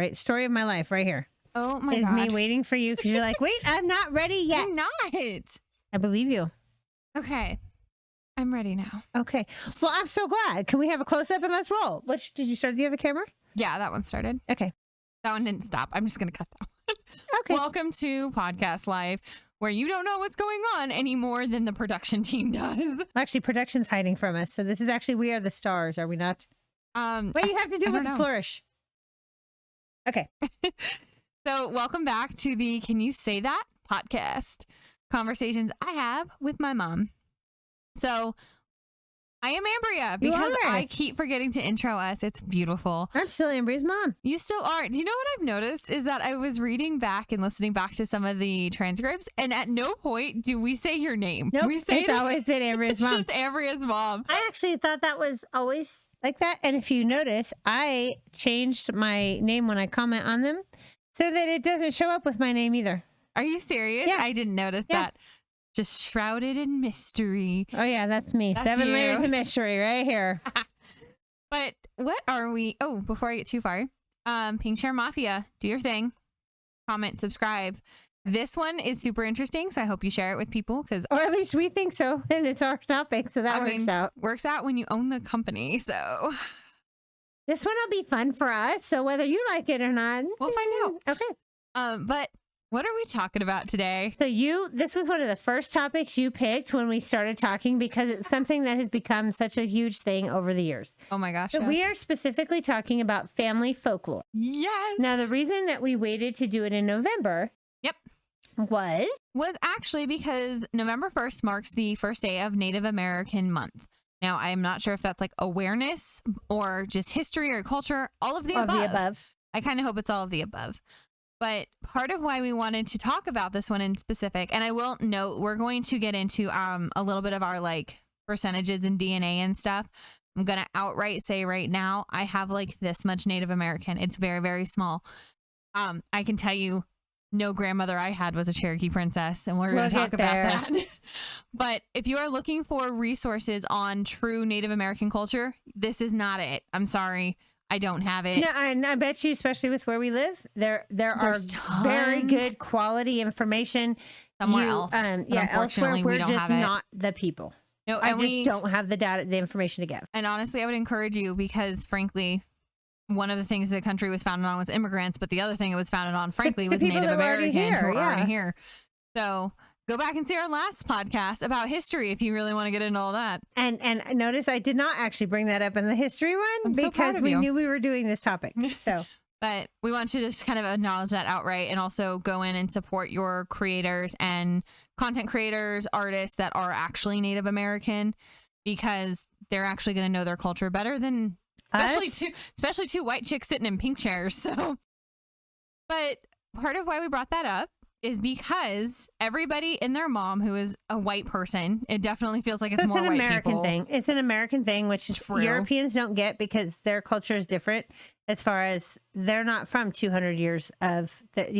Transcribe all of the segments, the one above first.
Right. Story of my life right here. Oh my is God. me waiting for you because you're like, wait, I'm not ready yet. I'm not. I believe you. Okay. I'm ready now. Okay. Well, I'm so glad. Can we have a close up and let's roll? Did you start the other camera? Yeah, that one started. Okay. That one didn't stop. I'm just going to cut that one. Okay. Welcome to Podcast Life, where you don't know what's going on any more than the production team does. Actually, production's hiding from us. So this is actually, we are the stars, are we not? What do you have to do with the flourish? Okay. So welcome back to the Can You Say That podcast conversations I have with my mom. So I am Ambria because I keep forgetting to intro us. It's beautiful. I'm still Ambria's mom. You still are. Do you know what I've noticed is that I was reading back and listening back to some of the transcripts, and at no point do we say your name. Nope, We say it's always been Ambria's mom. It's just Ambria's mom. I actually thought that was always like that. And if you notice, I changed my name when I comment on them so that it doesn't show up with my name either. Are you serious? Yeah. I didn't notice that. Just shrouded in mystery. Oh, yeah, that's me. That's 7 you. layers of mystery right here. But what are we? Oh, before I get too far, Pink Share Mafia, do your thing. Comment, subscribe. This one is super interesting, so I hope you share it with people Or at least we think so. And it's our topic, so that works out. Works out when you own the company, so. This one will be fun for us, so whether you like it or not. We'll find out. Okay. But what are we talking about today? So this was one of the first topics you picked when we started talking because it's something that has become such a huge thing over the years. Oh my gosh. So we are specifically talking about family folklore. Yes. Now, the reason that we waited to do it in November was actually because November 1st marks the first day of Native American month. Now, I'm not sure if that's like awareness or just history or culture, all of the above. I kind of hope it's all of the above. But part of why we wanted to talk about this one in specific, and I will note, we're going to get into a little bit of our like percentages and DNA and stuff. I'm going to outright say right now, I have like this much Native American. It's very, very small. I can tell you no grandmother I had was a Cherokee princess, and we're going to talk about that. But if you are looking for resources on true Native American culture, this is not it. I'm sorry. I don't have it. No, and I bet you, especially with where we live, there are very good quality information somewhere else. Elsewhere we're just not the people. No, I just don't have the data, the information to give. And honestly, I would encourage you because, frankly, one of the things the country was founded on was immigrants, but the other thing it was founded on, frankly, was Native American who were already here. So go back and see our last podcast about history if you really want to get into all that. And notice I did not actually bring that up in the history one because we knew we were doing this topic. So, but we want you to just kind of acknowledge that outright and also go in and support your creators and content creators, artists that are actually Native American, because they're actually going to know their culture better than especially two white chicks sitting in pink chairs. So, but part of why we brought that up is because everybody and their mom who is a white person, it definitely feels like it's more an white American people. thing. It's an American thing, which is Europeans don't get because their culture is different as far as they're not from 200 years of the,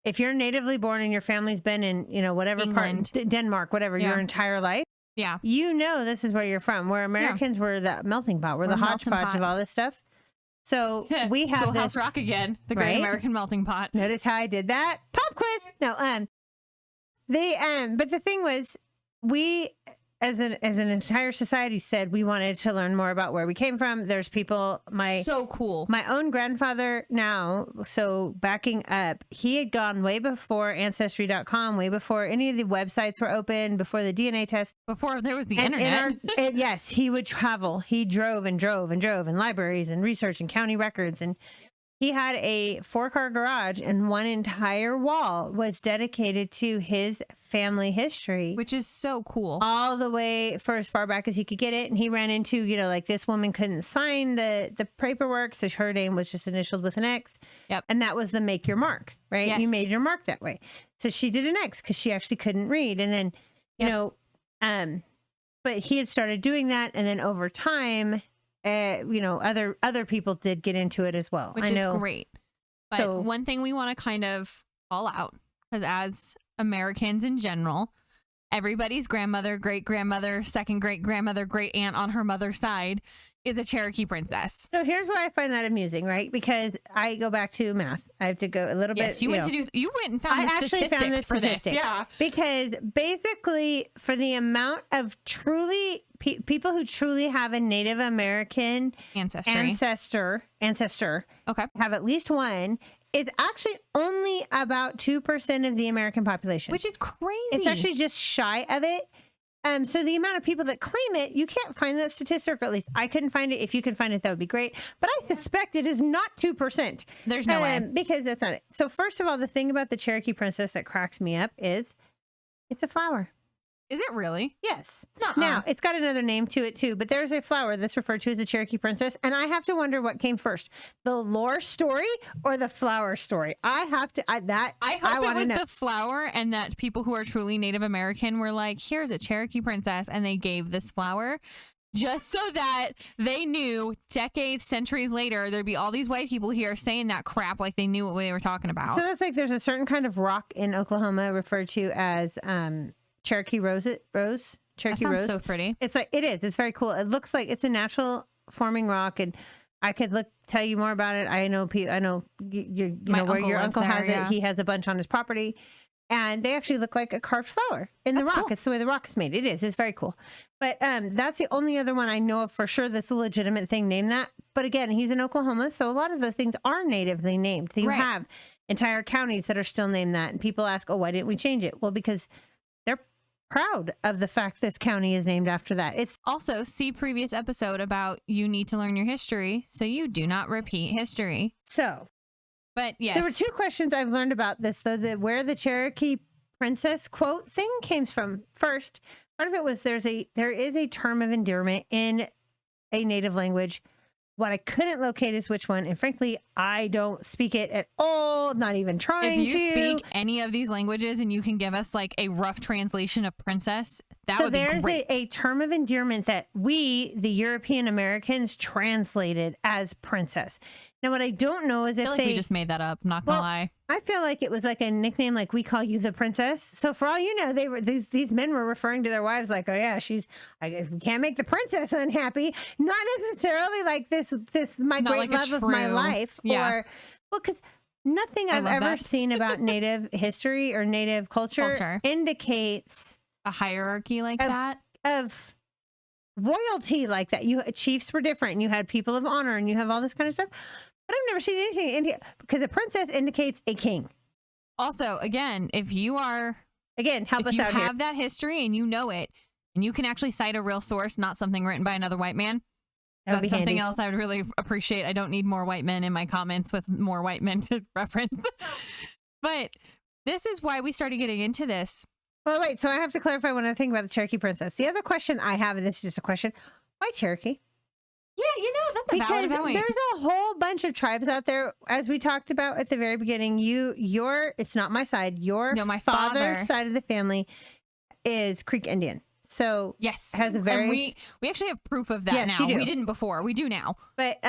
if you're natively born and your family's been in, whatever England. part, Denmark, whatever, your entire life. Yeah. This is where you're from. Where Americans were the melting pot, we're the hodgepodge of all this stuff. So we have Schoolhouse Rock again, the Great American Melting Pot. Notice how I did that? Pop quiz. No, but the thing was, we as an entire society said we wanted to learn more about where we came from. There's people, so cool. My own grandfather now, so backing up, he had gone way before Ancestry.com, way before any of the websites were open, before the DNA test. Before there was the internet. Yes, he would travel. He drove and drove and drove in libraries and research and county records. And he had a 4-car garage and one entire wall was dedicated to his family history. Which is so cool. All the way for as far back as he could get it. And he ran into, like this woman couldn't sign the paperwork. So her name was just initialed with an X. Yep. And that was the make your mark, right? Yes. You made your mark that way. So she did an X because she actually couldn't read. And then, but he had started doing that. And then over time, other people did get into it as well. Which is great. But one thing we want to kind of call out, because as Americans in general, everybody's grandmother, great grandmother, second great grandmother, great aunt on her mother's side is a Cherokee princess. So here's why I find that amusing, right? Because I go back to math. I have to go a little bit. Yes, you went and found the statistics for this. Yeah. Because basically, for the amount of truly people who truly have a Native American ancestor, okay, have at least one. It's actually only about 2% of the American population, which is crazy. It's actually just shy of it. So the amount of people that claim it, you can't find that statistic, or at least I couldn't find it. If you can find it, that would be great. But I suspect it is not 2%. There's no way. Because that's not it. So first of all, the thing about the Cherokee princess that cracks me up is it's a flower. Is it really? Yes. Nuh-uh. Now, it's got another name to it too, but there's a flower that's referred to as the Cherokee princess. And I have to wonder what came first, the lore story or the flower story. I hope it was the flower, and that people who are truly Native American were like, here's a Cherokee princess, and they gave this flower just so that they knew decades, centuries later, there'd be all these white people here saying that crap like they knew what they were talking about. So that's like there's a certain kind of rock in Oklahoma referred to as Cherokee rose. Cherokee rose. So pretty. It's like it's very cool. It looks like it's a natural forming rock, and I could tell you more about it. I know you know where your uncle has it. He has a bunch on his property, and they actually look like a carved flower in the rock. Cool. It's the way the rock is made. It's very cool. But that's the only other one I know of for sure that's a legitimate thing named that. But again, he's in Oklahoma, so a lot of those things are natively named. You have entire counties that are still named that, and people ask, "Oh, why didn't we change it?" Well, because they're proud of the fact this county is named after that. It's also see previous episode about you need to learn your history so you do not repeat history. So, but yes, there were two questions I've learned about this though. Where the Cherokee princess quote thing came from. First, part of it was there is a term of endearment in a native language. What I couldn't locate is which one, and frankly, I don't speak it at all. Not even trying to. If you speak any of these languages and you can give us like a rough translation of princess, that would be great. So there's a term of endearment that we, the European Americans, translated as princess. Now, what I don't know is if we just made that up. Not gonna lie. I feel like it was like a nickname, like we call you the princess. So for all you know, they were these men were referring to their wives like, oh yeah, I guess we can't make the princess unhappy. Not necessarily like this my not great like love of my life, or because nothing I've ever seen about Native history or Native culture indicates a hierarchy like that of royalty like that. Chiefs were different, and you had people of honor, and you have all this kind of stuff. But I've never seen anything in here because a princess indicates a king. Also, again, if you are help us out here. If you have that history and you know it, and you can actually cite a real source, not something written by another white man, that's something handy. Else I would really appreciate. I don't need more white men in my comments with more white men to reference. But this is why we started getting into this. Well, wait. So I have to clarify one other thing about the Cherokee princess. The other question I have, and this is just a question: why Cherokee? Yeah, that's a valid point. There's a whole bunch of tribes out there, as we talked about at the very beginning. It's not my side. My father's side of the family is Creek Indian. So yes, has a very we actually have proof of that now. We didn't before. We do now. But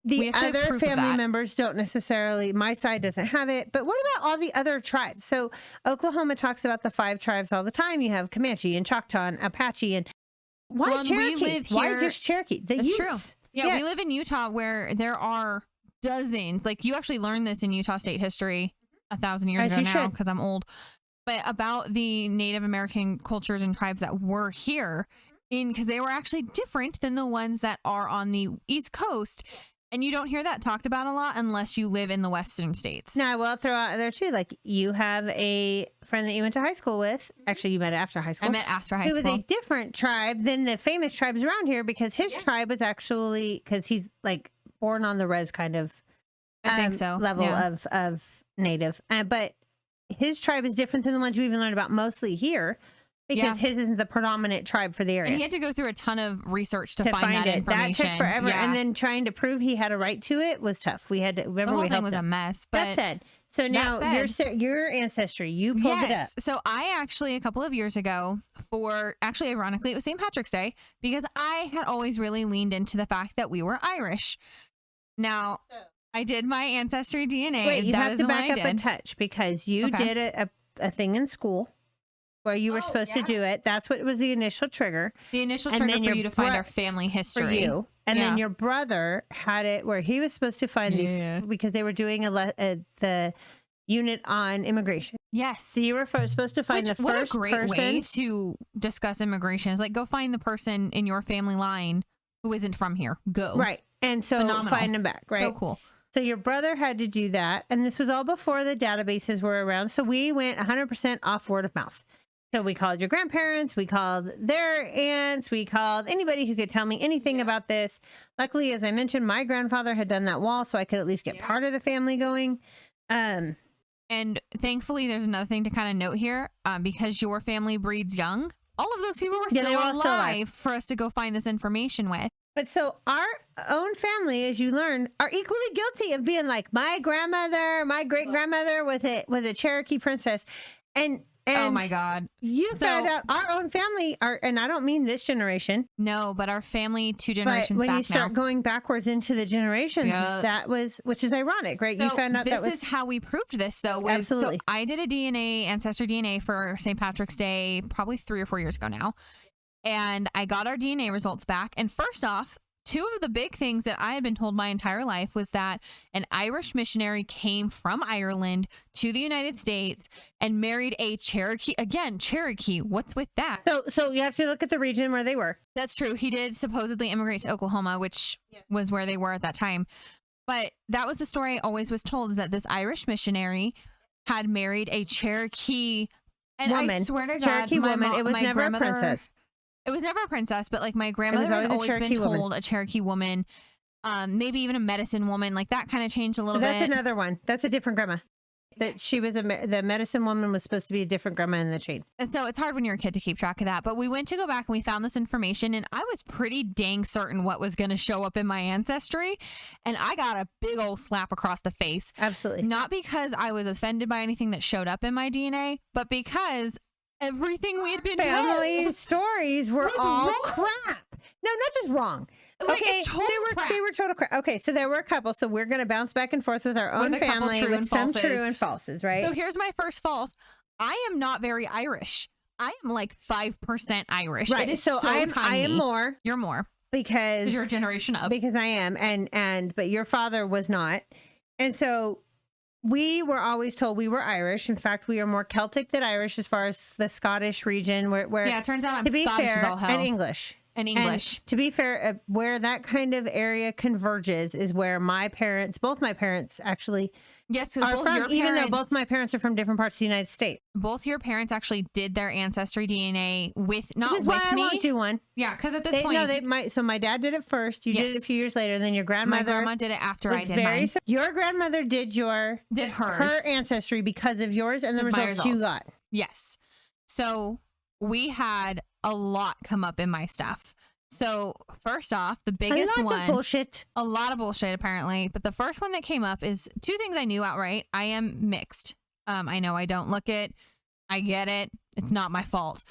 the other family members don't necessarily. My side doesn't have it. But what about all the other tribes? So Oklahoma talks about the 5 tribes all the time. You have Comanche and Choctaw and Apache and. Why Cherokee? Why just Cherokee? That's true. Yeah, we live in Utah where there are dozens. Like you actually learned this in Utah state history 1,000 years ago now because I'm old. But about the Native American cultures and tribes that were here because they were actually different than the ones that are on the East Coast. And you don't hear that talked about a lot unless you live in the Western states. Now, I will throw out there too, like you have a friend that you went to high school with. Actually, you met after high school. I met after high school. Who was a different tribe than the famous tribes around here because his tribe was actually, because he's like born on the res kind of I think so. Level of Native. But his tribe is different than the ones you even learned about mostly here. Because his is the predominant tribe for the area. And he had to go through a ton of research to find that information. That took forever. Yeah. And then trying to prove he had a right to it was tough. We had to remember the whole thing was a mess. But that said, so now your Ancestry, you pulled it up. So I actually, a couple of years ago, ironically, it was St. Patrick's Day, because I had always really leaned into the fact that we were Irish. Now, I did my Ancestry DNA. Wait, you have to back up a touch because you did a thing in school. where you were supposed to do it. That's what was the initial trigger. The initial trigger for you to find our family history. For you. And then your brother had it where he was supposed to find because they were doing the unit on immigration. Yes. So you were supposed to find the first What a great person. way to discuss immigration is like, go find the person in your family line who isn't from here. Go. Right. And so find them back. Right. So cool. So your brother had to do that. And this was all before the databases were around. So we went 100% off word of mouth. So we called your grandparents, we called their aunts, we called anybody who could tell me anything about this. Luckily, as I mentioned, my grandfather had done that wall, so I could at least get part of the family going. And thankfully, there's another thing to kind of note here, because your family breeds young. All of those people were still alive for us to go find this information with. But so our own family, as you learned, are equally guilty of being like, my grandmother, my great grandmother was a Cherokee princess, and oh my God. You found out our own family and I don't mean this generation. No, but our family 2 generations back now. When you start going backwards into the generations, which is ironic, right? So you found out this is how we proved this, though. Absolutely. So I did a Ancestry DNA for St. Patrick's Day, probably 3 or 4 years ago now. And I got our DNA results back. And first off, 2 of the big things that I had been told my entire life was that an Irish missionary came from Ireland to the United States and married a Cherokee. Again, Cherokee. What's with that? So you have to look at the region where they were. That's true. He did supposedly immigrate to Oklahoma, which was where they were at that time. But that was the story I always was told, is that this Irish missionary had married a Cherokee woman. I swear to God, Cherokee woman. It was never a princess. It was never a princess, but like my grandmother had always been told a Cherokee woman, maybe even a medicine woman, like that kind of changed a little bit. That's another one. That's a different grandma. That she was the medicine woman was supposed to be a different grandma in the chain. And so it's hard when you're a kid to keep track of that. But we went to go back and we found this information, and I was pretty dang certain what was going to show up in my ancestry. And I got a big old slap across the face. Absolutely. Not because I was offended by anything that showed up in my DNA, but because everything we had been told stories were all crap. No, not just wrong. Like, okay, they were total crap. Okay, so there were a couple. So we're going to bounce back and forth with our own family with some true and falses, right? So here's my first false. I am not very Irish. I am like 5% Irish. Right. It is so tiny. I am more. You're more because you're a generation up. Because I am, but your father was not, and so. We were always told we were Irish. In fact, we are more Celtic than Irish as far as the Scottish region. Where it turns out I'm Scottish as all hell. And English. And to be fair, where that kind of area converges is where both my parents actually are from, even though both my parents are from different parts of the United States. Both your parents actually did their ancestry DNA not with me. I won't do one. Yeah, because at this point, no, they might. So my dad did it first. You did it a few years later. And then your grandmother. My grandma did it after I did mine. Your grandmother did hers. Her ancestry because of yours and the results you got. Yes. So we had a lot come up in my stuff. So first off, the biggest one, a lot of bullshit apparently, but the first one that came up is 2 things I knew outright. I am mixed. I know I don't look it. I get it. It's not my fault,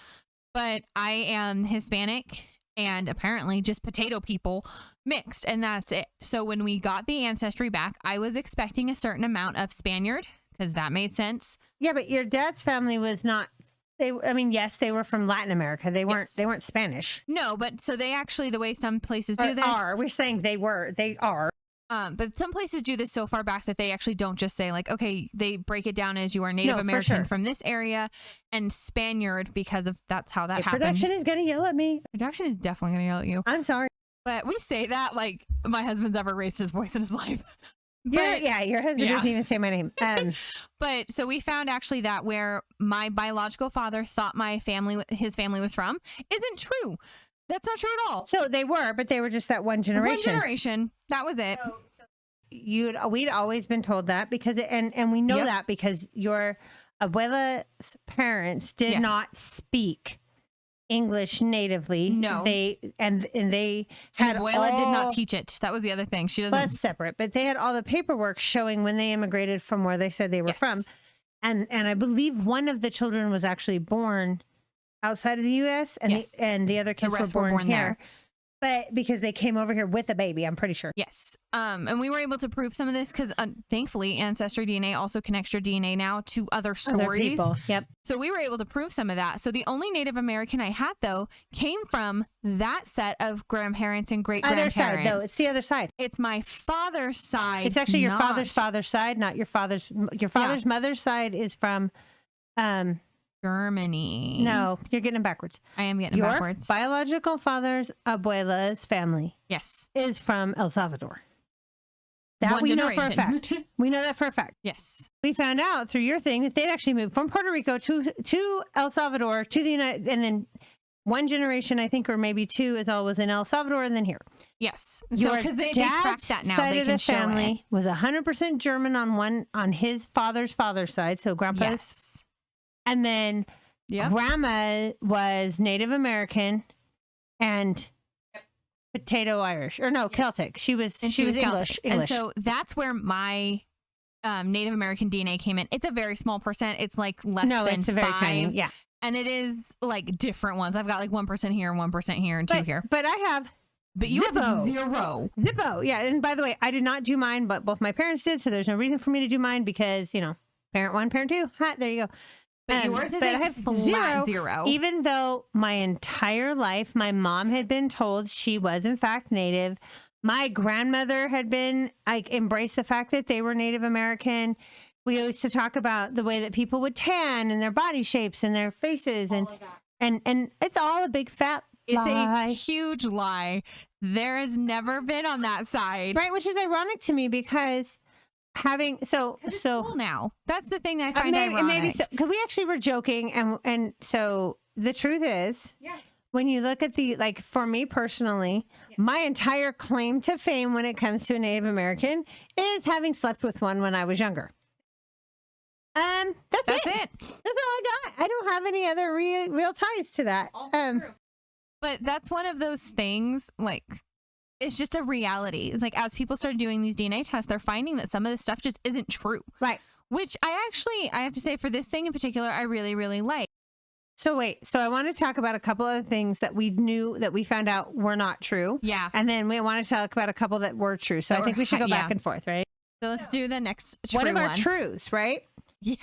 but I am Hispanic and apparently just potato people mixed, and that's it. So when we got the ancestry back, I was expecting a certain amount of Spaniard because that made sense. Yeah, but your dad's family was not. Yes, they were from Latin America. They weren't Spanish. No, but so they actually, the way some places do this. We're saying they are. But some places do this so far back that they actually don't just say like, okay, they break it down as you are Native American from this area and Spaniard because of that's how that happened. Production is going to yell at me. Production is definitely going to yell at you. I'm sorry. But we say that like my husband's ever raised his voice in his life. Your husband doesn't even say my name. But so we found actually that where my biological father thought his family was from isn't true. That's not true at all. So they were, but they were just that one generation. That was it. We'd always been told that because, and we know that because your abuela's parents did not speak English natively. No, they had abuela did not teach it. That was the other thing. She doesn't. That's separate, but they had all the paperwork showing when they immigrated from where they said they were from, and I believe one of the children was actually born outside of the U.S. and the other kids were born here. There. But because they came over here with a baby, I'm pretty sure. Yes. And we were able to prove some of this because thankfully Ancestry DNA also connects your DNA now to other stories. Other people. Yep. So we were able to prove some of that. So the only Native American I had, though, came from that set of grandparents and great-grandparents. Other side, though. It's the other side. It's my father's side. It's actually your father's side, not your father's. Your father's mother's side is from Germany. No, you're getting them backwards. I am getting them backwards. Your biological father's abuela's family, yes, is from El Salvador. That One we generation. know for a fact. We know that for a fact. Yes. We found out through your thing that they'd actually moved from Puerto Rico to El Salvador to the United, and then one generation, I think, or maybe two, is all was in El Salvador, and then here. Yes. So because they track that now, side they of can the show family it. was 100% German on his father's side, so grandpa's. Yes. And then grandma was Native American and potato Irish, or no, Celtic. She was English. And so that's where my Native American DNA came in. It's a very small percent. It's like less than it's a very 5. tiny, yeah. And it is like different ones. I've got like 1% here, 1% here, and 2 here. But I have. But you Zippo. have 0. Zippo, yeah. And by the way, I did not do mine, but both my parents did, so there's no reason for me to do mine because, parent 1, parent 2. Ha, there you go. But yours is a flat 0. Even though my entire life, my mom had been told she was in fact Native. My grandmother had been embraced the fact that they were Native American. We used to talk about the way that people would tan and their body shapes and their faces, and it's all a big fat lie. It's a huge lie. There has never been on that side, right? Which is ironic to me because it's cool now. That's the thing that I find ironic. Maybe so, because we actually were joking, and so the truth is, when you look at for me personally, my entire claim to fame when it comes to a Native American is having slept with one when I was younger. That's it. That's all I got. I don't have any other real ties to that. But that's one of those things, it's just a reality. It's as people start doing these DNA tests, they're finding that some of this stuff just isn't true. Right. Which I have to say, for this thing in particular, I really, really like. So I want to talk about a couple of things that we found out were not true. Yeah. And then we want to talk about a couple that were true. So I think we should go back and forth, right? So let's do the next true one. One of our truths, right? Yeah.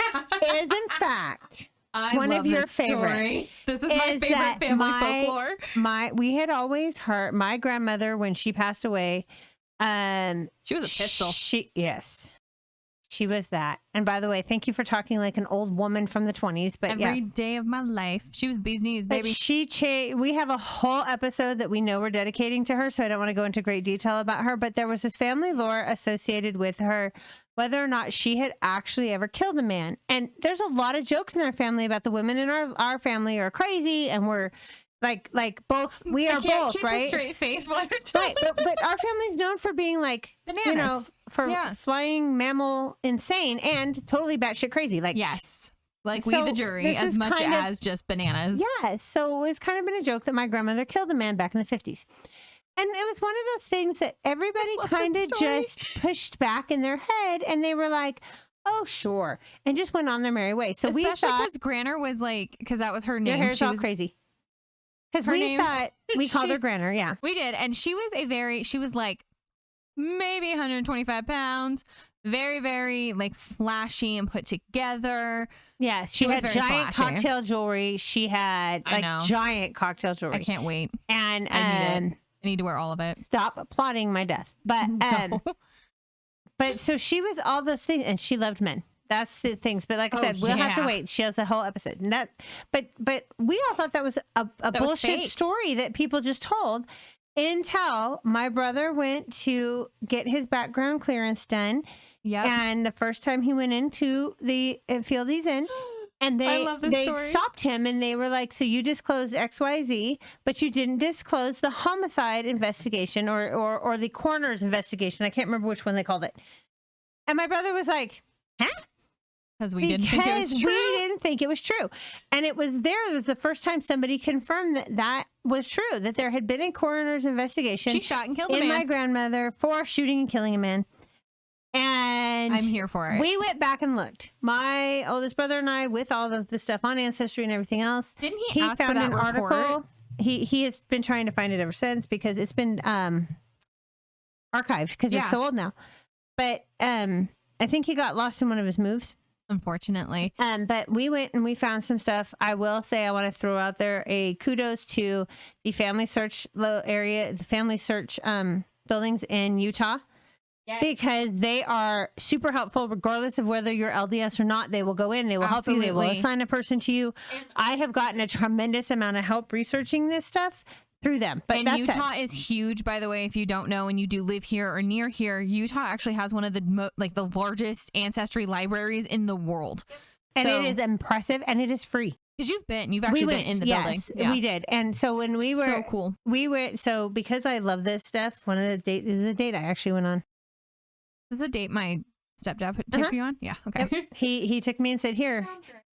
Is in fact one of your favorite. This is my favorite family folklore. We had always heard my grandmother, when she passed away, she was a pistol. She was that. And by the way, thank you for talking like an old woman from the 20s. But every day of my life, she was bee's knees, baby. We have a whole episode that we know we're dedicating to her, so I don't want to go into great detail about her. But there was this family lore associated with her, whether or not she had actually ever killed a man. And there's a lot of jokes in our family about the women in our family are crazy, and we're like both. We are both, keep right? A straight face while you're talking. Right, but our family's known for being bananas. Flying mammal insane and totally batshit crazy. Yes. We the jury, as much as just bananas. Yes. So it's kind of been a joke that my grandmother killed a man back in the 50s. And it was one of those things that everybody kind of just pushed back in their head, and they were like, oh, sure, and just went on their merry way. So especially because Granner was because that was her name. Your hair's all crazy. Because we thought we called her Granner, yeah. We did. And she was maybe 125 pounds, very, very flashy and put together. Yes, she had giant cocktail jewelry. She had giant cocktail jewelry. I can't wait. And I need to wear all of it. Stop applauding my death. But but so she was all those things, and she loved men. That's the things. But like I said, we'll have to wait. She has a whole episode. And but we all thought that was a bullshit story that people just told, until my brother went to get his background clearance done. Yeah. And the first time he went into the field he's in, and they stopped him, and they were like, so you disclosed XYZ, but you didn't disclose the homicide investigation or the coroner's investigation. I can't remember which one they called it. And my brother was like, huh? Because we didn't think it was true. We didn't think it was true. And it was the first time somebody confirmed that was true, that there had been a coroner's investigation. She shot and killed a man. In my grandmother for shooting and killing a man. And I'm here for it. We went back and looked. My oldest brother and I, with all of the stuff on Ancestry and everything else. Didn't he ask found for that an article. he has been trying to find it ever since because it's been archived because it's so old now. But I think he got lost in one of his moves. Unfortunately. But we went and we found some stuff. I will say I want to throw out there a kudos to the Family Search area, the Family Search buildings in Utah. Yes. Because they are super helpful regardless of whether you're LDS or not. They will go in, they will help you, they will assign a person to you. I have gotten a tremendous amount of help researching this stuff through them. But and Utah is huge, by the way. If you don't know and you do live here or near here, Utah actually has one of the the largest ancestry libraries in the world. And it is impressive and it is free. Because you've actually been in the building. Yes, we did. And so when we were so cool. So because I love this stuff, one of the dates is a date I actually went on. Is the date my stepdad took you on? Yeah. Okay. Yep. He took me and said, "Here,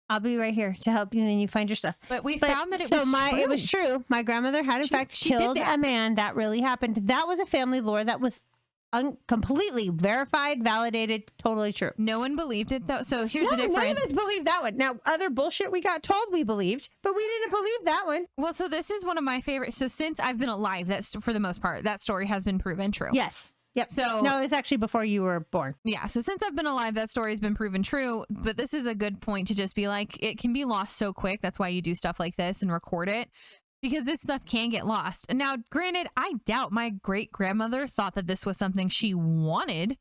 I'll be right here to help you." And then you find your stuff. But we found that it was true. It was true. My grandmother had in fact killed a man. That really happened. That was a family lore that was completely verified, validated, totally true. No one believed it though. So here's the difference. None of us believed that one. Now, other bullshit we got told we believed, but we didn't believe that one. Well, so this is one of my favorites. So since I've been alive, that's for the most part, that story has been proven true. Yes. Yep. So no, it was actually before you were born. Yeah. So since I've been alive, that story has been proven true. But this is a good point to just be like, it can be lost so quick. That's why you do stuff like this and record it, because this stuff can get lost. And now, granted, I doubt my great grandmother thought that this was something she wanted.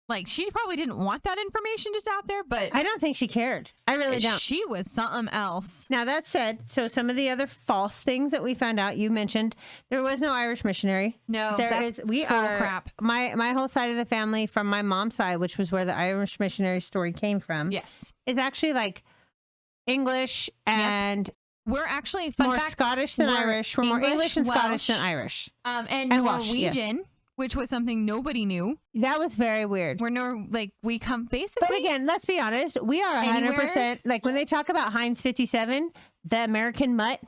Like, she probably didn't want that information just out there, but I don't think she cared. I really don't. She was something else. Now, that said, so some of the other false things that we found out, you mentioned, there was no Irish missionary. No, we are crap. My whole side of the family from my mom's side, which was where the Irish missionary story came from. Yes. Is actually like English and we're actually more Scottish than Irish. We're more English and Scottish than Irish. And Welsh, Norwegian. Yes. Which was something nobody knew. That was very weird. We come basically. But again, let's be honest. We are 100%. Like when they talk about Heinz 57, the American mutt,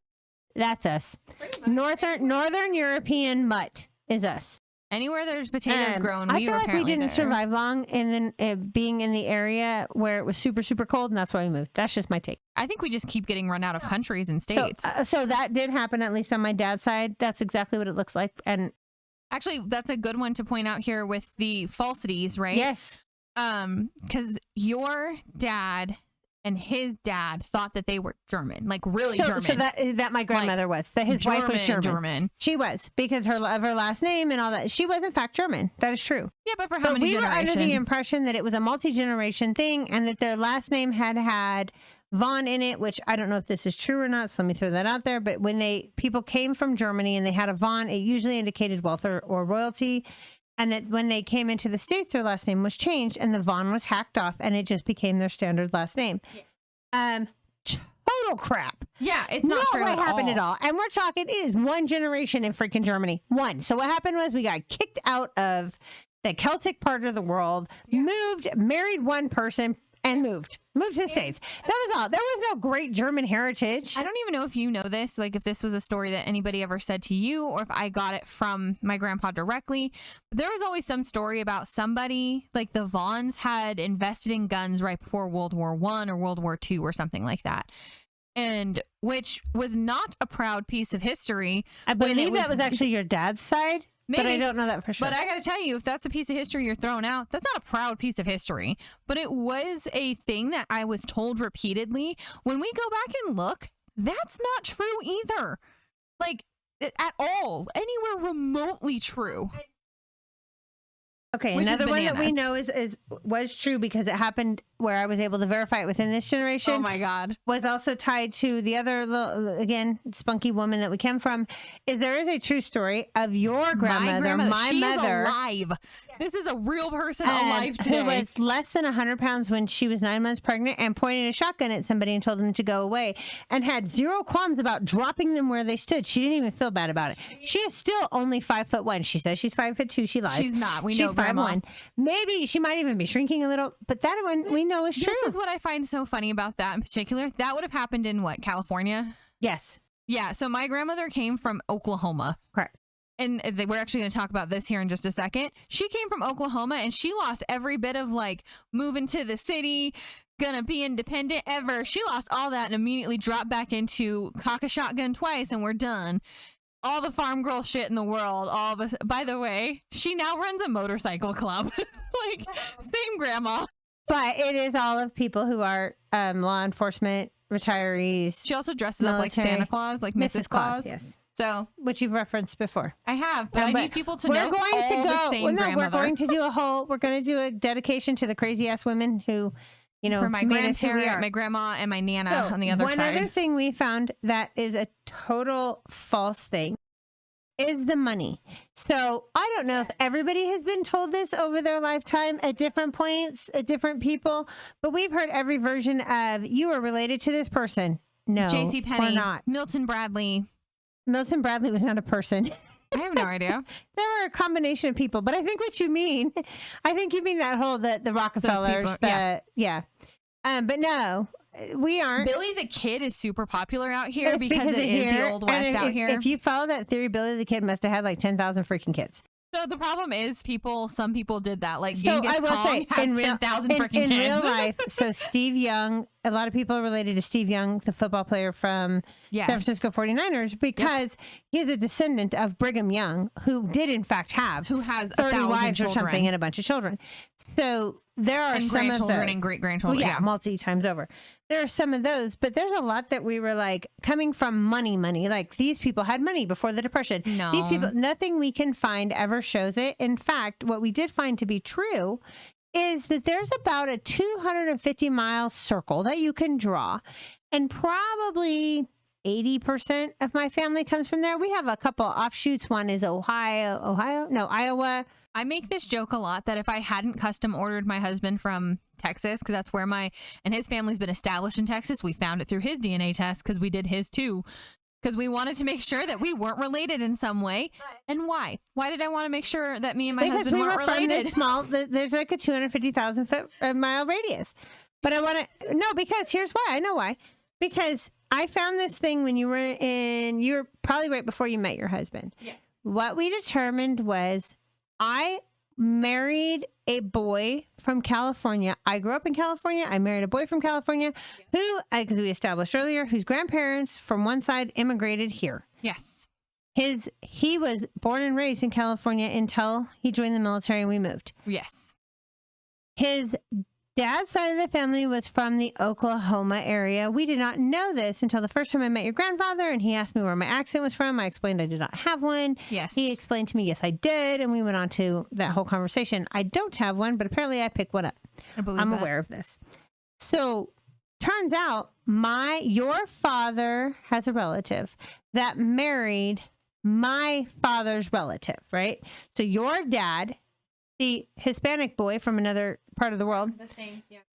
that's us. Northern European mutt is us. Anywhere there's potatoes grown, I feel like we didn't survive long, and then being in the area where it was super, super cold, and that's why we moved. That's just my take. I think we just keep getting run out of countries and states. So that did happen, at least on my dad's side. That's exactly what it looks like, and. Actually, that's a good one to point out here with the falsities, right? Yes. Because your dad and his dad thought that they were German, like really German. So that my grandmother was. That his wife was German. She was, because her last name and all that. She was in fact German. That is true. Yeah, but for how many generations? We were under the impression that it was a multi-generation thing and that their last name had Von in it, which I don't know if this is true or not, so let me throw that out there. But when people came from Germany and they had a Von, it usually indicated wealth or royalty. And that when they came into the States, their last name was changed and the Von was hacked off and it just became their standard last name. Yeah. Total crap. Yeah, it's not true what happened at all. And we're talking, it is one generation in freaking Germany. One. So what happened was we got kicked out of the Celtic part of the world, moved, married one person, and moved to the States. That was all. There was no great German heritage. I don't even know if you know this, like if this was a story that anybody ever said to you or if I got it from my grandpa directly. But there was always some story about somebody, like the Vaughns had invested in guns right before World War I or World War II or something like that. And which was not a proud piece of history. I believe that was actually your dad's side. Maybe, but I don't know that for sure. But I got to tell you, if that's a piece of history you're throwing out, that's not a proud piece of history. But it was a thing that I was told repeatedly. When we go back and look, that's not true either. Like, at all. Anywhere remotely true. Okay, another one that we know was true because it happened where I was able to verify it within this generation. Oh my God. Was also tied to the other, again, spunky woman that we came from. There is a true story of your grandmother, my mother. Alive. This is a real person alive today. Who was less than 100 pounds when she was 9 months pregnant and pointed a shotgun at somebody and told them to go away and had zero qualms about dropping them where they stood. She didn't even feel bad about it. She is still only 5'1". She says she's 5'2". She lies. She's not. We know. 5'1". Maybe she might even be shrinking a little, but that one we know is true. This is what I find so funny about that in particular. That would have happened in what, California? Yes. Yeah. So my grandmother came from Oklahoma. Correct. and we're actually going to talk about this here in just a second. She came from Oklahoma and she lost every bit of like moving to the city, gonna be independent ever. She lost all that and immediately dropped back into cock a shotgun twice and we're done. All the farm girl shit in the world. By the way, she now runs a motorcycle club. Like, same grandma. But it is all of people who are law enforcement, retirees. She also dresses up like Santa Claus, like Mrs. Claus. Yes. So, which you've referenced before. I have, but I need people to know the same grandmother. We're going to do a dedication to the crazy ass women who, you know, for my grandparent, my grandma, and my Nana on the other side. One other thing we found that is a total false thing is the money. So I don't know if everybody has been told this over their lifetime at different points, at different people, but we've heard every version of you are related to this person. No, JCPenney, or not. Milton Bradley. Milton Bradley was not a person. I have no idea. They were a combination of people, but I think what you mean, I think you mean that whole, the Rockefellers, people, yeah. But no, we aren't. Billy the Kid is super popular out here because it is the Old West out here. If you follow that theory, Billy the Kid must have had like 10,000 freaking kids. So the problem is some people did that. Like Genghis Khan has 10,000 freaking kids. In real life, so Steve Young, a lot of people are related to Steve Young, the football player from San Francisco 49ers, because he's a descendant of Brigham Young, who did in fact have 30 wives or something and a bunch of children. So there are some grandchildren and great grandchildren. Well, multi times over. There are some of those, but there's a lot that we were like coming from money. Like these people had money before the Depression. No. These people, nothing we can find ever shows it. In fact, what we did find to be true is that there's about a 250-mile circle that you can draw, and probably 80% of my family comes from there. We have a couple offshoots. One is Iowa. I make this joke a lot that if I hadn't custom ordered my husband from Texas, because that's where and his family's been established in Texas. We found it through his DNA test because we did his too. Because we wanted to make sure that we weren't related in some way. And why? Why did I want to make sure that me and my husband weren't related? There's like a 250,000 mile radius. But because here's why. I know why. Because I found this thing when you were probably right before you met your husband. Yes. What we determined was I married a boy from California. I grew up in California. I married a boy from California who, because we established earlier, whose grandparents from one side immigrated here. Yes. He was born and raised in California until he joined the military and we moved. Yes. His dad's side of the family was from the Oklahoma area. We did not know this until the first time I met your grandfather, and he asked me where my accent was from. I explained I did not have one. Yes. He explained to me, yes, I did, and we went on to that whole conversation. I don't have one, but apparently I picked one up. I'm aware of this. So turns out your father has a relative that married my father's relative, right? So your dad, the Hispanic boy from another part of the world,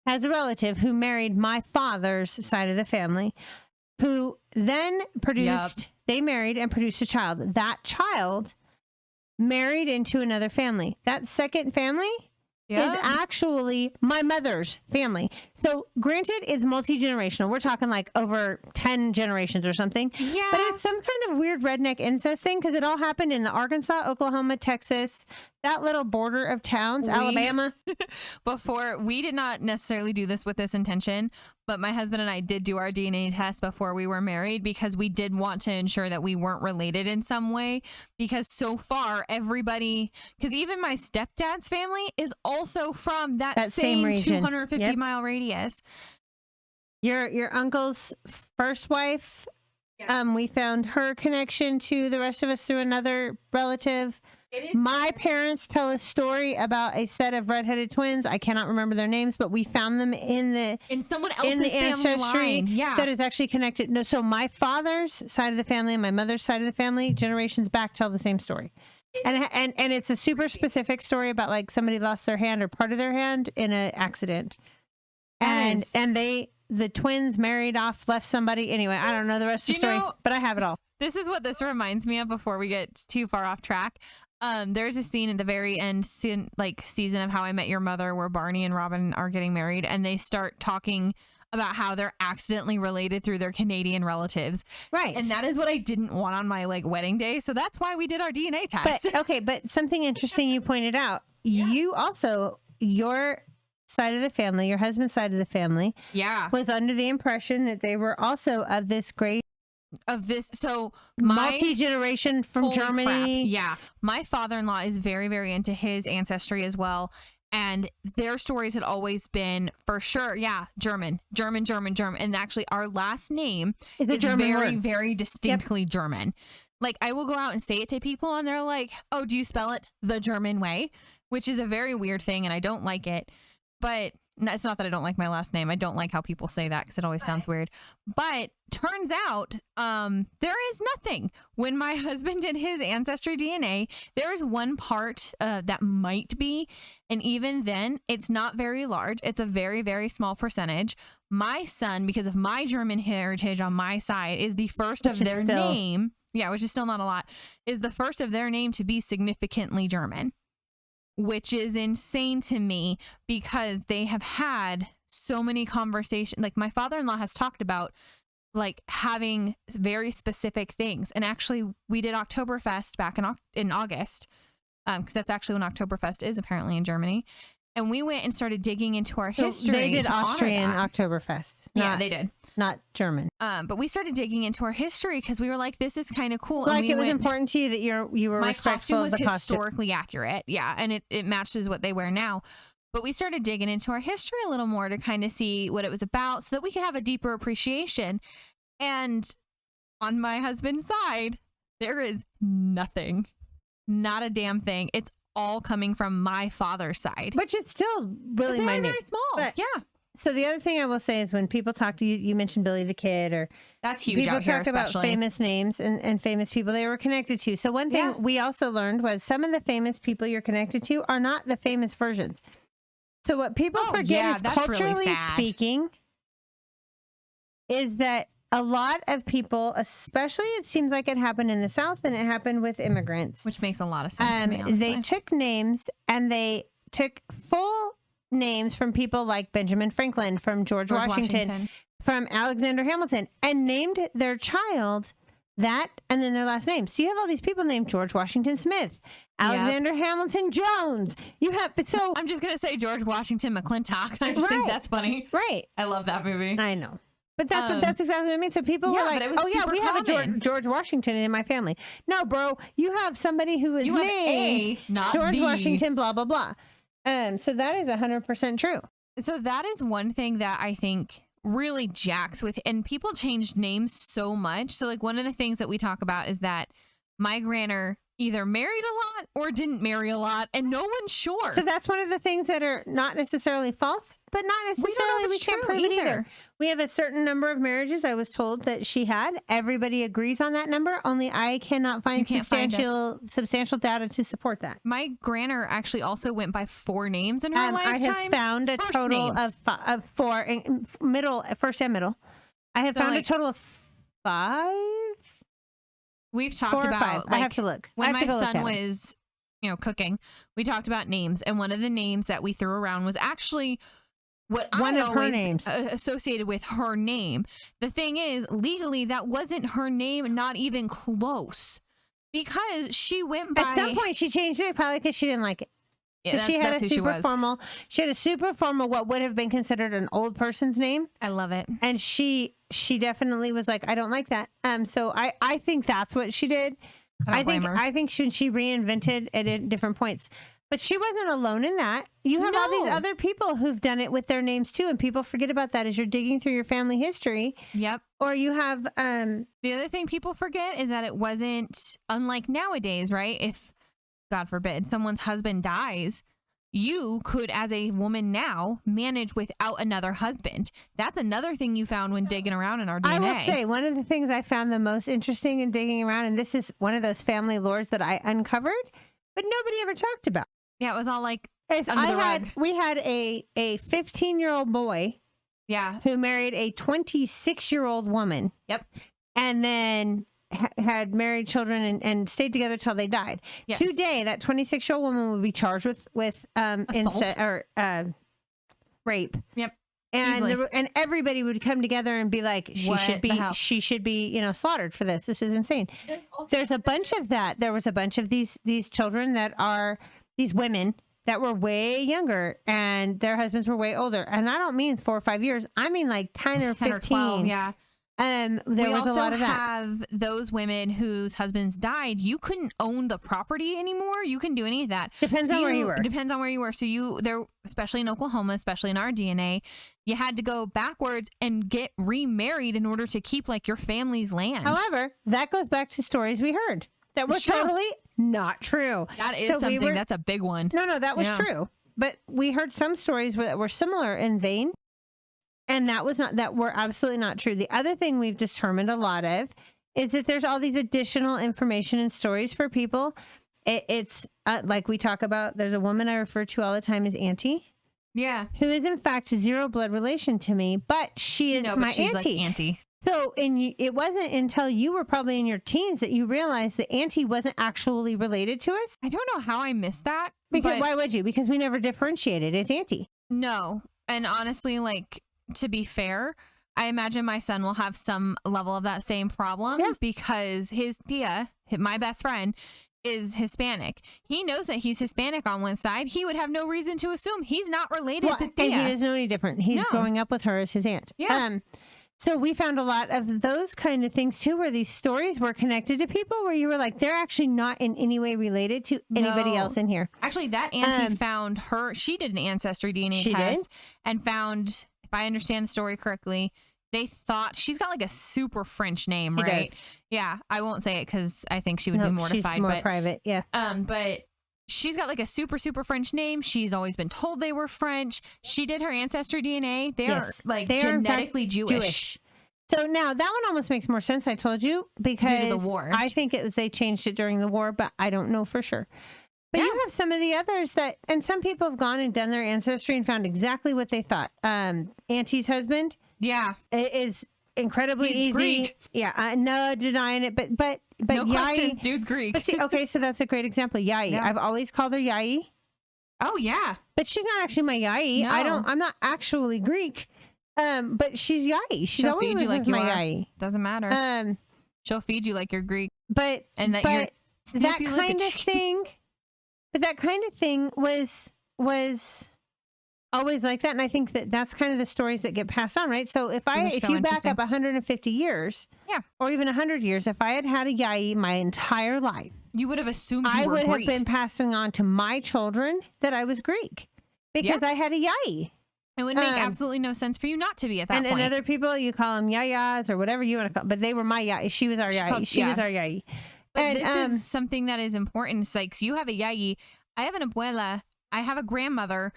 has a relative who married my father's side of the family, who then they married and produced a child. That child married into another family. That second family is actually my mother's family. So granted, it's multi-generational. We're talking like over 10 generations or something. Yeah. But it's some kind of weird redneck incest thing because it all happened in the Arkansas, Oklahoma, Texas, that little border of towns, Alabama. Before, we did not necessarily do this with this intention, but my husband and I did do our DNA test before we were married because we did want to ensure that we weren't related in some way. Because so far, everybody, because even my stepdad's family is also from that same region. 250 mile radius. Your uncle's first wife, we found her connection to the rest of us through another relative. My parents tell a story about a set of redheaded twins. I cannot remember their names, but we found them in someone else's family ancestry line. Yeah, that is actually connected. No, so my father's side of the family and my mother's side of the family, generations back, tell the same story. And it's a super specific story about like somebody lost their hand or part of their hand in an accident, and the twins married off, left somebody. Anyway, I don't know the rest of the story, but I have it all. This is what this reminds me of before we get too far off track. There's a scene at the very end, season of How I Met Your Mother, where Barney and Robin are getting married, and they start talking about how they're accidentally related through their Canadian relatives. Right. And that is what I didn't want on my like wedding day. So that's why we did our DNA test. But something interesting you pointed out. Yeah. You also, your side of the family, your husband's side of the family, was under the impression that they were also of this great so multi-generation from Germany. Crap. Yeah. My father-in-law is very, very into his ancestry as well. And their stories had always been, for sure, German. And actually, our last name is very, very distinctly German. Like, I will go out and say it to people, and they're like, oh, do you spell it the German way? Which is a very weird thing, and I don't like it. But it's not that I don't like my last name. I don't like how people say that because it always sounds weird. But turns out there is nothing. When my husband did his ancestry DNA, there is one part that might be. And even then, it's not very large. It's a very, very small percentage. My son, because of my German heritage on my side, is the first of their name. Yeah, which is still not a lot. Is the first of their name to be significantly German. Which is insane to me because they have had so many conversations. Like my father-in-law has talked about like having very specific things. And actually we did Oktoberfest back in August because that's actually when Oktoberfest is apparently in Germany. And we went and started digging into our history. They did Austrian Oktoberfest. Yeah, they did. Not German. But we started digging into our history because we were like, this is kind of cool. Like and it was important to you that you were respectful of the costume. Historically accurate. Yeah. And it matches what they wear now. But we started digging into our history a little more to kind of see what it was about so that we could have a deeper appreciation. And on my husband's side, there is nothing. Not a damn thing. It's all coming from my father's side. Which is still really minute. Very small. But, yeah. So the other thing I will say is when people talk to you, you mentioned Billy the Kid, or that's huge people out here, talk about famous names and famous people they were connected to. So one thing we also learned was some of the famous people you're connected to are not the famous versions. So what people forget is culturally speaking is that a lot of people, especially it seems like it happened in the South and it happened with immigrants. Which makes a lot of sense to me, honestly. They took names and they took full names from people like Benjamin Franklin, from George Washington, from Alexander Hamilton, and named their child that and then their last name. So you have all these people named George Washington Smith, Alexander Hamilton Jones. You have, but so I'm just gonna say George Washington McClintock. I just think that's funny. Right. I love that movie. I know. But that's exactly what I mean. So people were like, oh yeah, we have a George Washington in my family. No, bro, you have somebody who is named George Washington, blah, blah, blah. So that is 100% true. So that is one thing that I think really jacks with, and people changed names so much. So like one of the things that we talk about is that my granner either married a lot or didn't marry a lot, and no one's sure. So that's one of the things that are not necessarily false, but not necessarily we can't prove it either. We have a certain number of marriages I was told that she had. Everybody agrees on that number, only I cannot find substantial data to support that. My granner actually also went by 4 names in her lifetime. I have found a total of 4 in first and middle. I have found a total of 5. We've talked about, like, I have to look. When my son was, cooking, we talked about names, and one of the names that we threw around was actually what I always associated with her name. The thing is, legally, that wasn't her name, not even close, because she went by. At some point, she changed it probably because she didn't like it. Yeah, she had a super formal. She had a super formal, what would have been considered an old person's name. I love it, and she definitely was like, I don't like that. So I think that's what she did. I think she reinvented it at different points, but she wasn't alone in that. You have all these other people who've done it with their names too, and people forget about that as you're digging through your family history. Yep. Or you have the other thing people forget is that it wasn't unlike nowadays, right? If God forbid someone's husband dies, you could, as a woman now, manage without another husband. That's another thing you found when digging around in our DNA. I will say, one of the things I found the most interesting in digging around, and this is one of those family lores that I uncovered, but nobody ever talked about. Yeah, it was all like under the rug. We had a 15-year-old boy who married a 26-year-old woman. Yep. And then had married children and stayed together till they died. Yes. Today, that 26-year-old woman would be charged with incest or rape. Yep. And everybody would come together and be like, she should be, you know, slaughtered for this. This is insane. There's a bunch of that. There was a bunch of these children that are these women that were way younger and their husbands were way older. And I don't mean 4 or 5 years. I mean like 10 or 15. Or 12, yeah. There was a lot of that. Have those women whose husbands died. You couldn't own the property anymore. You couldn't do any of that. Depends on where you were. Depends on where you were. So there, especially in Oklahoma, especially in our DNA, you had to go backwards and get remarried in order to keep like your family's land. However, that goes back to stories we heard that were totally not true. That is something. That's a big one. No, that was true. But we heard some stories that were similar in vein. And that were absolutely not true. The other thing we've determined a lot of is that there's all these additional information and stories for people. It's like we talk about, there's a woman I refer to all the time as Auntie. Yeah. Who is in fact a zero blood relation to me, but she is my she's auntie. Like auntie. So it wasn't until you were probably in your teens that you realized that Auntie wasn't actually related to us. I don't know how I missed that. Because why would you? Because we never differentiated. It's Auntie. No. And honestly, like, to be fair, I imagine my son will have some level of that same problem because his Tia, my best friend, is Hispanic. He knows that he's Hispanic on one side. He would have no reason to assume he's not related to Tia. And he doesn't know any different. He's growing up with her as his aunt. Yeah. So we found a lot of those kind of things too, where these stories were connected to people where you were like, they're actually not in any way related to anybody else in here. Actually, that auntie found she did an Ancestry DNA test and found, if I understand the story correctly, they thought she's got like a super French name, right? Does. Yeah. I won't say it because I think she would be mortified. She's more private. Yeah. But she's got like a super, super French name. She's always been told they were French. She did her Ancestry DNA. They are genetically Jewish. So now that one almost makes more sense. I told you because due to the war. I think they changed it during the war, but I don't know for sure. But you have some of the others and some people have gone and done their ancestry and found exactly what they thought. Auntie's husband. Yeah. Is incredibly easy. Greek. Yeah. No denying it, but no Yai, questions, dude's Greek. But see, okay, so that's a great example. Yai. Yeah. I've always called her Yai. Oh yeah. But she's not actually my Yai. No. I'm not actually Greek. But she's Yai. She's always feed you like my Yai. Doesn't matter. She'll feed you like you're Greek. But that kind of thing. But that kind of thing was always like that, and I think that's kind of the stories that get passed on, right? So if you back up 150 years, or even 100 years, if I had a Yai my entire life, you would have assumed I would Greek. have been passing on to my children that I was Greek because I had a Yai. It would make absolutely no sense for you not to be at that point. And other people, you call them Yayas or whatever you want to call, but they were my Yai. She was our Yai. She was our Yai. But this is something that is important. It's like, so you have a Yai, I have an abuela, I have a grandmother,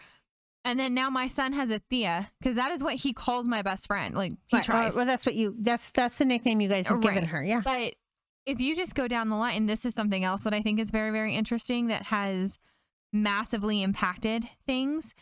and then now my son has a Tia, because that is what he calls my best friend. Like, he tries. Well, that's the nickname you guys have given her, yeah. But if you just go down the line, and this is something else that I think is very, very interesting that has massively impacted things,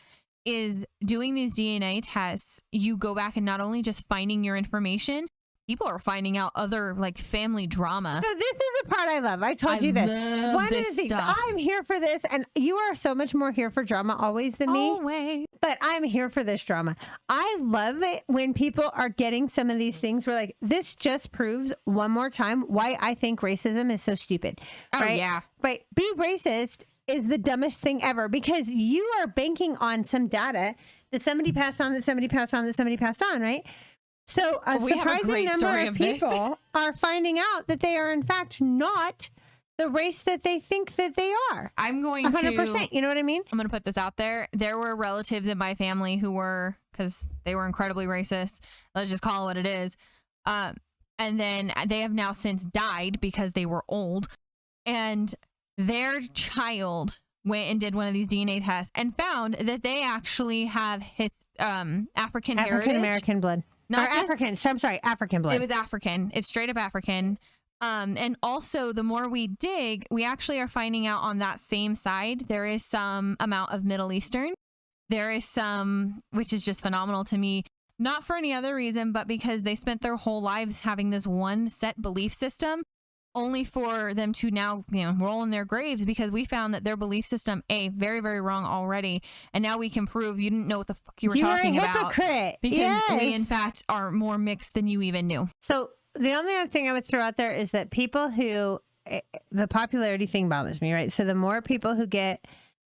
is doing these DNA tests. You go back and not only just finding your information, people are finding out other like family drama. So this is the part I love. I told you this. One of the things, I'm here for this, and you are so much more here for drama always than me. Always. But I'm here for this drama. I love it when people are getting some of these things where like, this just proves one more time why I think racism is so stupid. Oh, right? yeah. But be racist is the dumbest thing ever because you are banking on some data that somebody passed on, right? So a surprising number of people are finding out that they are in fact not the race that they think that they are. I'm going 100%. You know what I mean? I'm going to put this out there. There were relatives in my family who were, because they were incredibly racist. Let's just call it what it is. And then they have now since died because they were old. And their child went and did one of these DNA tests and found that they actually have African American blood. Not just African. So I'm sorry, African blood. It was African. It's straight up African. And also, the more we dig, we actually are finding out on that same side, there is some amount of Middle Eastern. There is some, which is just phenomenal to me, not for any other reason, but because they spent their whole lives having this one set belief system. only for them to now, roll in their graves because we found that their belief system, very, very wrong already. And now we can prove you didn't know what the fuck you were talking about. Hypocrite. Because we, in fact, are more mixed than you even knew. So the only other thing I would throw out there is that people who, the popularity thing bothers me, right? So the more people who get,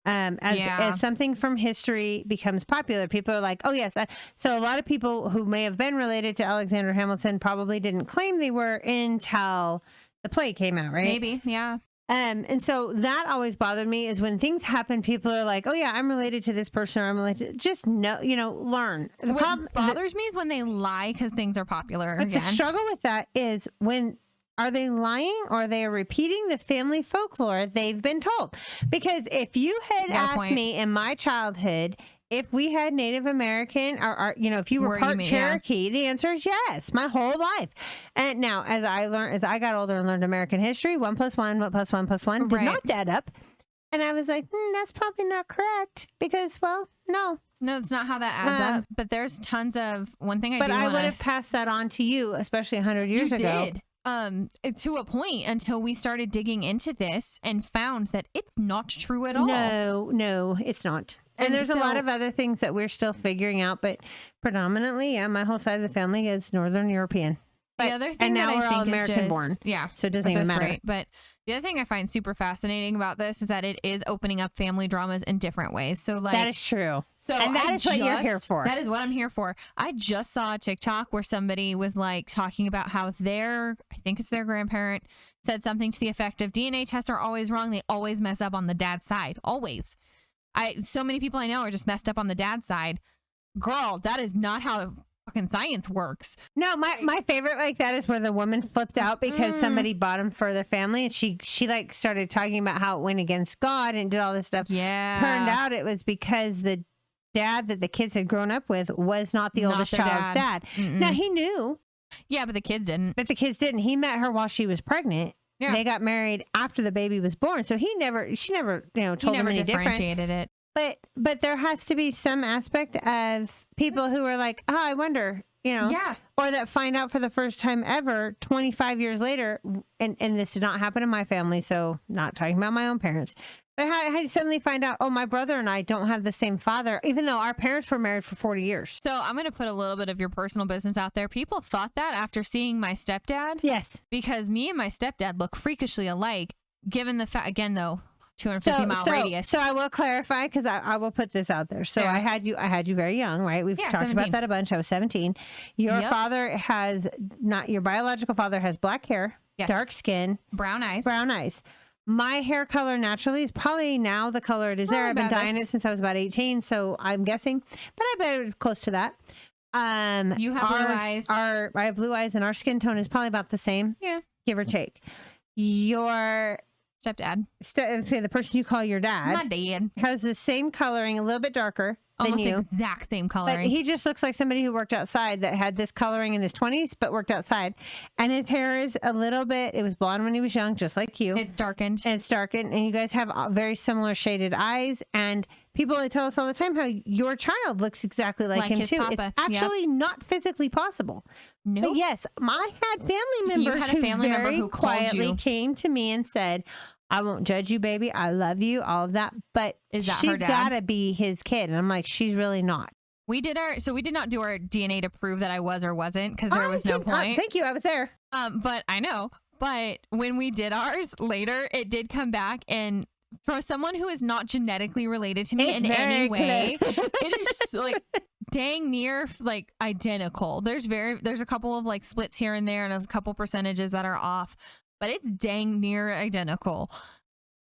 as something from history becomes popular, people are like, oh yes. So a lot of people who may have been related to Alexander Hamilton probably didn't claim they were until the play came out, right? Maybe, yeah. And so that always bothered me is when things happen, people are like, oh yeah, I'm related to this person, or I'm related. Just know, learn. What bothers me is when they lie because things are popular. But the struggle with that is are they lying or are they repeating the family folklore they've been told? Because if you had asked me in my childhood if we had Native American or if you were part Cherokee, the answer is yes, my whole life. And now as I got older and learned American history, 1 + 1 + 1 did not add up. And I was like, that's probably not correct because, no. No, it's not how that adds up. But there's tons of one thing I would have passed that on to you, especially 100 years ago. You did. To a point until we started digging into this and found that it's not true at all. No, it's not. And there's a lot of other things that we're still figuring out, but predominantly, my whole side of the family is Northern European. The other thing that I think is American born. Yeah. So it doesn't even matter. Right. But the other thing I find super fascinating about this is that it is opening up family dramas in different ways. So that is true. And that is what you're here for. That is what I'm here for. I just saw a TikTok where somebody was talking about how I think it's their grandparent, said something to the effect of DNA tests are always wrong. They always mess up on the dad's side. Always. So many people I know are just messed up on the dad's side. Girl, that is not how fucking science works. No, my favorite like that is where the woman flipped out because somebody bought him for their family, and she started talking about how it went against God and did all this stuff. Yeah. Turned out it was because the dad that the kids had grown up with was not the oldest child's dad. Now he knew. Yeah, but the kids didn't. He met her while she was pregnant. Yeah. They got married after the baby was born. So she never, told him any differentiated it. But there has to be some aspect of people who are like, oh, I wonder, or that find out for the first time ever 25 years later. And this did not happen in my family. So not talking about my own parents. But I suddenly find out, my brother and I don't have the same father, even though our parents were married for 40 years. So I'm going to put a little bit of your personal business out there. People thought that after seeing my stepdad. Yes. Because me and my stepdad look freakishly alike, given the fact, again, though, 250-mile radius. So I will clarify because I will put this out there. So I had you very young, right? We've talked 17. about that a bunch. I was 17. Your father your biological father has black hair, dark skin, brown eyes. My hair color naturally is probably now the color it is there. I've been dyeing it since I was about 18, so I'm guessing, but I bet it's close to that. You have blue eyes. I have blue eyes, and our skin tone is probably about the same. Yeah, give or take. Your stepdad, say the person you call your dad, my dad, has the same coloring, a little bit darker. Almost exact same coloring. But he just looks like somebody who worked outside that had this coloring in his 20s, but worked outside. And his hair is a little bit, it was blonde when he was young, just like you. It's darkened. And you guys have very similar shaded eyes. And people tell us all the time how your child looks exactly like him too. Papa. It's actually not physically possible. No. But yes, I had family members who quietly came to me and said, I won't judge you, baby. I love you, all of that. But she's got to be his kid. And I'm like, she's really not. We did not do our DNA to prove that I was or wasn't because there was no point. Thank you. I was there. But I know. But when we did ours later, it did come back. And for someone who is not genetically related to me in any way, it is like dang near like identical. There's a couple of like splits here and there and a couple percentages that are off. But it's dang near identical.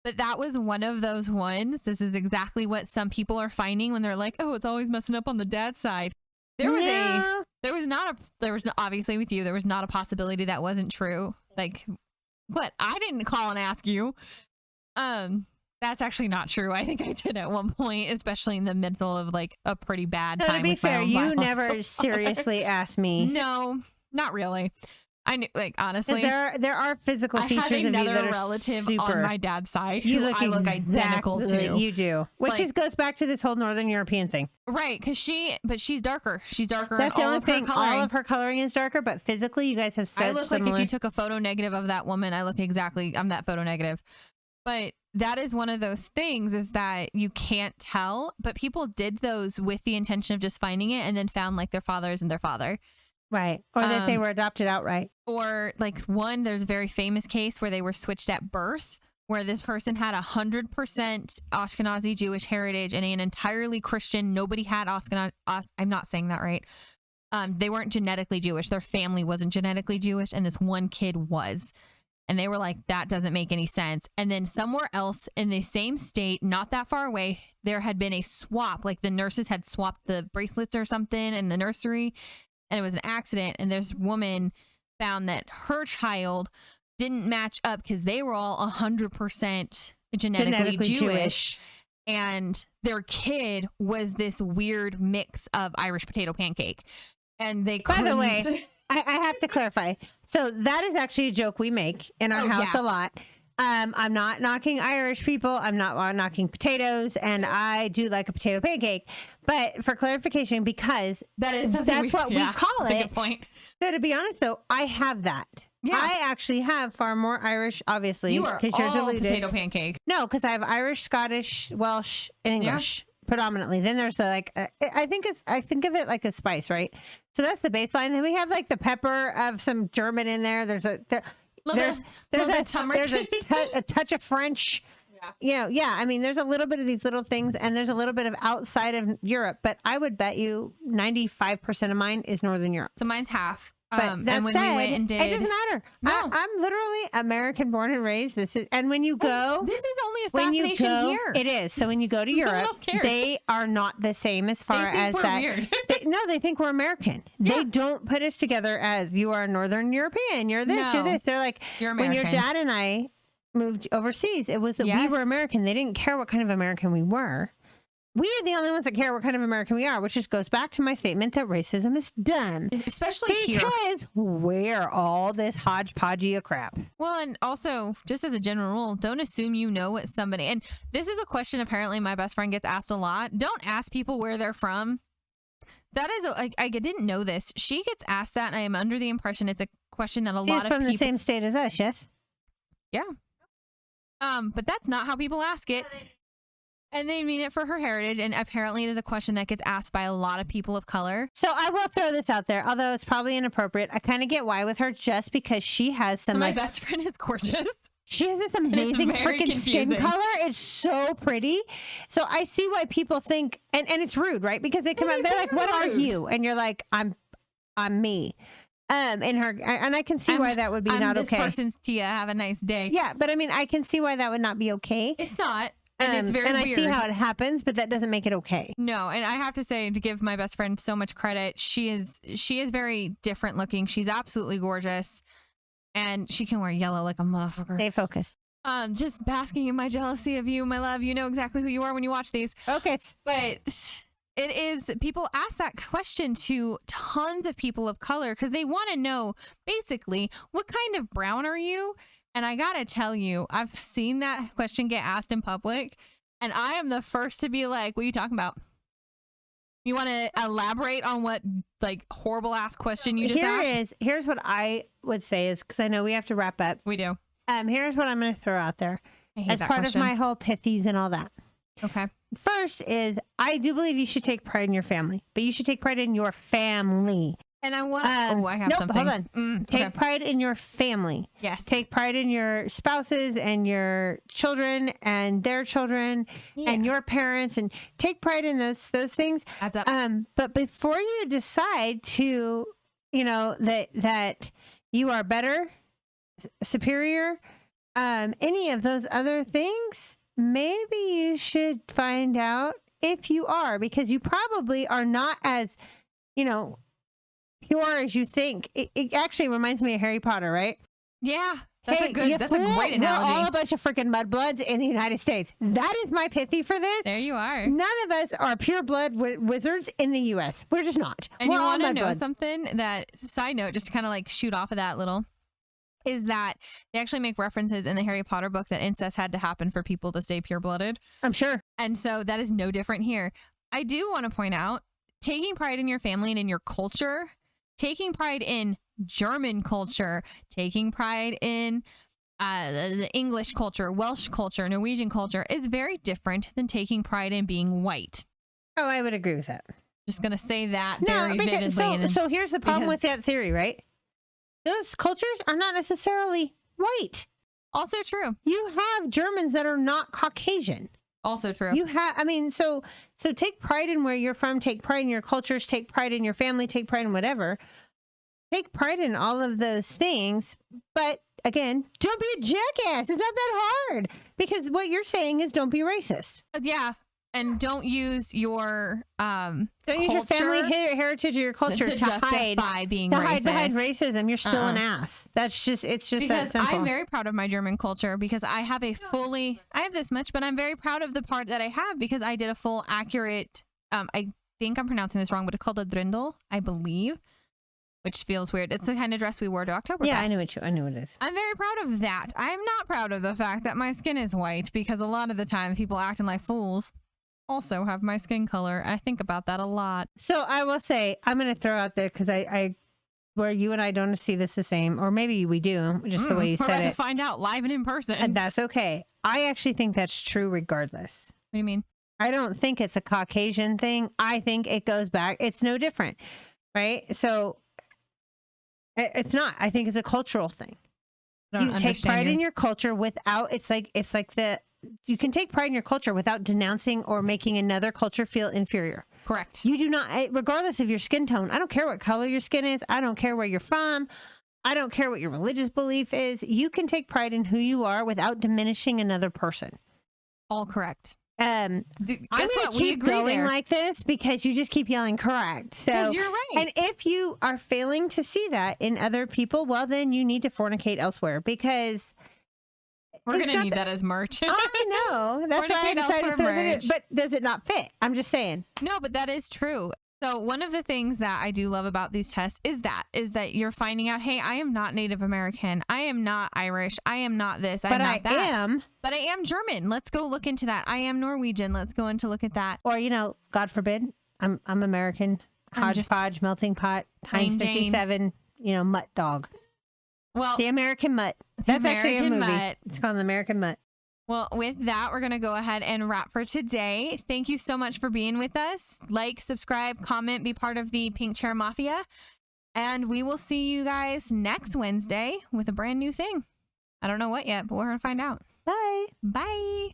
But that was one of those ones. This is exactly what some people are finding when they're like, oh, it's always messing up on the dad's side. There was obviously with you, there was not a possibility that wasn't true. Like, what? I didn't call and ask you. That's actually not true. I think I did at one point, especially in the middle of like a pretty bad time. To be fair, you never seriously asked me. No, not really. I knew, like, honestly, there are physical features I have of you that another are relative super. on my dad's side You who look I look identical to. You do, which Like, just goes back to this whole Northern European thing, right? Because she's darker. She's darker. That's the only thing. All of her coloring is darker, but physically, you guys have such I look similar. like if you took a photo negative of that woman, I look exactly. I'm that photo negative. But that is one of those things, is that you can't tell. But people did those with the intention of just finding it, and then found like their father isn't their father. Right. Or that they were adopted outright. Or like there's a very famous case where they were switched at birth, where this person had 100% Ashkenazi Jewish heritage and an entirely Christian. Nobody had I'm not saying that right. They weren't genetically Jewish. Their family wasn't genetically Jewish. And this one kid was. And they were like, that doesn't make any sense. And then somewhere else in the same state, not that far away, there had been a swap. Like the nurses had swapped the bracelets or something in the nursery. And it was an accident. And this woman found that her child didn't match up because they were all 100% genetically Jewish. And their kid was this weird mix of Irish potato pancake. And they couldn't. By the way, I have to clarify. So that is actually a joke we make in our house a lot. I'm not knocking Irish people. I'm not knocking potatoes, and I do like a potato pancake. But for clarification, because that's what we call it. Good point. So to be honest, though, I have that. Yeah. I actually have far more Irish, obviously. You are all potato pancake. No, because I have Irish, Scottish, Welsh, and English predominantly. Then there's I think of it like a spice, right? So that's the baseline. Then we have like the pepper of some German in there. There's a touch of French. Yeah. I mean, there's a little bit of these little things, and there's a little bit of outside of Europe. But I would bet you 95% of mine is Northern Europe. So mine's half. But that and when said, we went and did, it doesn't matter. No. I'm literally American born and raised. And when you go, this is only a fascination here. It is. So when you go to Europe, they are not the same as far as that. Weird. They think we're American. Yeah. They don't put us together as you are Northern European. You're this. You're this. They're like, you're American. When your dad and I moved overseas, it was that we were American. They didn't care what kind of American we were. We are the only ones that care what kind of American we are, which just goes back to my statement that racism is done. Especially here. Because we're all this hodgepodgey of crap. Well, and also, just as a general rule, don't assume you know what somebody... And this is a question apparently my best friend gets asked a lot. Don't ask people where they're from. That is... I didn't know this. She gets asked that, and I am under the impression it's a question that a lot of people... from the same state as us, yes? Yeah. But that's not how people ask it. And they mean it for her heritage, and apparently it is a question that gets asked by a lot of people of color. So I will throw this out there, although it's probably inappropriate. I kind of get why with her, just because she has some... My best friend is gorgeous. She has this amazing freaking skin color. It's so pretty. So I see why people think, and it's rude, right? Because they come out, they're like, "What are you?" And you're like, "I'm me." And I can see why that would be not okay. This person's Tia. Have a nice day. Yeah, but I mean, I can see why that would not be okay. It's not. And it's very weird. I see how it happens, but that doesn't make it okay. No, and I have to say, to give my best friend so much credit, she is very different looking. She's absolutely gorgeous, and she can wear yellow like a motherfucker. Stay focused. Just basking in my jealousy of you, my love. You know exactly who you are when you watch these. Okay. But it is, people ask that question to tons of people of color because they want to know, basically, what kind of brown are you? And I gotta tell you, I've seen that question get asked in public, and I am the first to be like, what are you talking about? You want to elaborate on what, like, horrible ass question you just asked? Here's what I would say is, because I know we have to wrap up. We do. Here's what I'm going to throw out there as part of my whole pithies and all that. Okay. First is, I do believe you should take pride in your family, but you should take pride in your family. And I want... I have something. Hold on. Take pride in your family. Yes. Take pride in your spouses and your children and their children and your parents, and take pride in those things. Adds up. But before you decide to, that you are better, superior, any of those other things, maybe you should find out if you are, because you probably are not as, pure as you think. It actually reminds me of Harry Potter, right? Yeah. That's a great analogy. We're all a bunch of freaking mudbloods in the United States. That is my pithy for this. There you are. None of us are pure blood wizards in the U.S. We're just not. And we're you want to know something? That side note, just to kind of like shoot off of that little, is that they actually make references in the Harry Potter book that incest had to happen for people to stay pure-blooded. I'm sure. And so that is no different here. I do want to point out, taking pride in your family and in your culture, taking pride in German culture, taking pride in the English culture, Welsh culture, Norwegian culture is very different than taking pride in being white. Oh, I would agree with that. Just going to say that very vividly. So here's the problem with that theory, right? Those cultures are not necessarily white. Also true. You have Germans that are not Caucasian. Also true. You have, I mean, so take pride in where you're from, take pride in your cultures, take pride in your family, take pride in whatever. Take pride in all of those things, but again, don't be a jackass. It's not that hard, because what you're saying is don't be racist. Yeah, and don't use your don't use your family heritage or your culture to justify being racist. Hide behind racism. You're still an ass. It's just because that simple. I'm very proud of my German culture because I have I have this much, but I'm very proud of the part that I have because I did a full accurate. I think I'm pronouncing this wrong, but it's called a Drindel, I believe. Which feels weird. It's the kind of dress we wore to Oktoberfest. Yeah, I know it is. I'm very proud of that. I'm not proud of the fact that my skin is white because a lot of the time people acting like fools also have my skin color. And I think about that a lot. So I will say, I'm going to throw out there because I where you and I don't see this the same, or maybe we do, just the way you said it. We're about to find out live and in person. And that's okay. I actually think that's true regardless. What do you mean? I don't think it's a Caucasian thing. I think it goes back. It's no different, right? So it's not. I think it's a cultural thing. You take pride in your culture without. It's like you can take pride in your culture without denouncing or making another culture feel inferior. Correct. You do not, regardless of your skin tone. I don't care what color your skin is. I don't care where you're from. I don't care what your religious belief is. You can take pride in who you are without diminishing another person. All correct. I'm going to keep going like this because you just keep yelling correct. So you're right. And if you are failing to see that in other people, well, then you need to fornicate elsewhere because we're going to need that as merch. I know. That's why I decided to throw that in. But does it not fit? I'm just saying. No, but that is true. So one of the things that I do love about these tests is that you're finding out, hey, I am not Native American. I am not Irish. I am not this. I'm not that. But I am German. Let's go look into that. I am Norwegian. Let's go into look at that. Or, God forbid, I'm American. Hodgepodge, melting pot, Heinz 57, mutt dog. Well, The American Mutt. That's actually a movie. Mutt. It's called The American Mutt. Well, with that, we're going to go ahead and wrap for today. Thank you so much for being with us. Like, subscribe, comment, be part of the Pink Chair Mafia. And we will see you guys next Wednesday with a brand new thing. I don't know what yet, but we're going to find out. Bye. Bye.